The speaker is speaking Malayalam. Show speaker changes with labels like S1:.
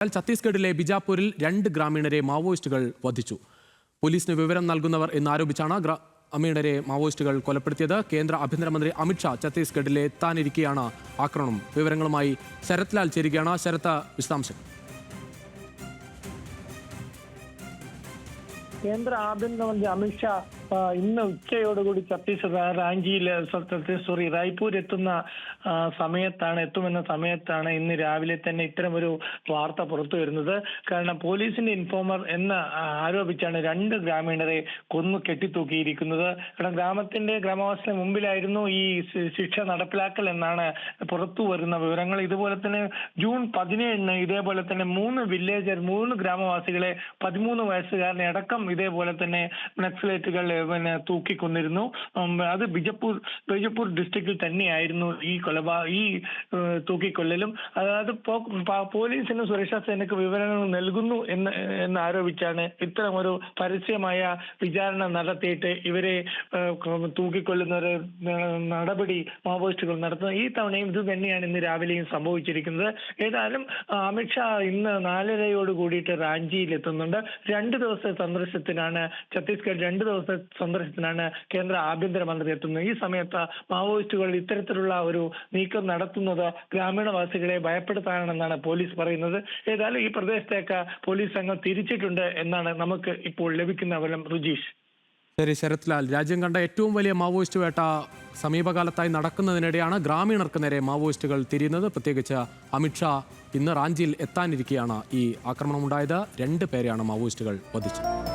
S1: ഛത്തീസ്ഗഡിലെ ബിജാപൂരിൽ 2 ഗ്രാമീണരെ മാവോയിസ്റ്റുകൾ വധിച്ചു. പോലീസിന് വിവരം നൽകുന്നവർ എന്നാരോപിച്ചാണ് ഗ്രാമീണരെ മാവോയിസ്റ്റുകൾ കൊലപ്പെടുത്തിയത്. കേന്ദ്ര ആഭ്യന്തരമന്ത്രി അമിത്ഷാ ഛത്തീസ്ഗഡിലെ എത്താനിരിക്കെയാണ് ആക്രമണം. വിവരങ്ങളുമായി ശരത് ലാൽ ചേരുകയാണ്. ശരത്, വിശദാംശങ്ങൾ.
S2: കേന്ദ്ര ആഭ്യന്തരമന്ത്രി അമിത്ഷാ ഇന്ന് ഉച്ചയോടുകൂടി റായ്പൂർ എത്തുമെന്ന സമയത്താണ് ഇന്ന് രാവിലെ തന്നെ ഇത്തരമൊരു വാർത്ത പുറത്തു വരുന്നത്. കാരണം പോലീസിന്റെ ഇൻഫോമർ എന്ന് ആരോപിച്ചാണ് 2 ഗ്രാമീണരെ കൊന്നു കെട്ടിത്തൂക്കിയിരിക്കുന്നത്. കാരണം ഗ്രാമവാസിയുടെ മുമ്പിലായിരുന്നു ഈ ശിക്ഷ നടപ്പിലാക്കൽ എന്നാണ് പുറത്തു വരുന്ന വിവരങ്ങൾ. ഇതുപോലെ തന്നെ ജൂൺ 17 ഇതേപോലെ തന്നെ 3 ഗ്രാമവാസികളെ 13 വയസ്സുകാരനെ അടക്കം ഇതേപോലെ തന്നെ നക്സലേറ്റുകൾ തൂക്കിക്കൊന്നിരുന്നു. അത് ബിജപ്പൂർ ഡിസ്ട്രിക്റ്റിൽ തന്നെയായിരുന്നു ഈ തൂക്കിക്കൊല്ലലും. അതായത് പോലീസിന് സുരക്ഷാ സേനയ്ക്ക് വിവരങ്ങൾ നൽകുന്നു എന്ന് ആരോപിച്ചാണ് ഇത്തരമൊരു പരസ്യമായ വിചാരണ നടത്തിയിട്ട് ഇവരെ തൂക്കിക്കൊല്ലുന്ന ഒരു നടപടി മാവോയിസ്റ്റുകൾ നടത്തുന്നത്. ഈ തവണയും ഇത് തന്നെയാണ് ഇന്ന് രാവിലെയും സംഭവിച്ചിരിക്കുന്നത്. ഏതായാലും അമിത്ഷാ ഇന്ന് 4:30 കൂടിയിട്ട് റാഞ്ചിയിൽ എത്തുന്നുണ്ട്. 2 ദിവസത്തെ സന്ദർശനത്തിനാണ് ഛത്തീസ്ഗഡ് 2 ദിവസത്തെ സന്ദർശനത്തിനാണ് കേന്ദ്ര ആഭ്യന്തരമന്ത്രി എത്തുന്നത്. ഈ സമയത്ത് മാവോയിസ്റ്റുകൾ ഇത്തരത്തിലുള്ള ഒരു നീക്കം നടത്തുന്നത് ഗ്രാമീണവാസികളെ ഭയപ്പെടുത്താനാണെന്നാണ് പോലീസ് പറയുന്നത്. ഏതായാലും ഈ പ്രദേശത്തേക്ക് പോലീസ് സംഘം തിരിച്ചിട്ടുണ്ട് എന്നാണ് നമുക്ക് ഇപ്പോൾ ലഭിക്കുന്ന വിവരം. രുജീഷ്.
S1: ശരി ശരത് ലാൽ, രാജ്യം കണ്ട ഏറ്റവും വലിയ മാവോയിസ്റ്റ് വേട്ട സമീപകാലത്തായി നടക്കുന്നതിനിടെയാണ് ഗ്രാമീണർക്ക് നേരെ മാവോയിസ്റ്റുകൾ തിരിയുന്നത്. പ്രത്യേകിച്ച് അമിത്ഷാ ഇന്ന് റാഞ്ചിയിൽ എത്താനിരിക്കെയാണ് ഈ ആക്രമണമുണ്ടായത്. 2 പേരെയാണ് മാവോയിസ്റ്റുകൾ വധിച്ചത്.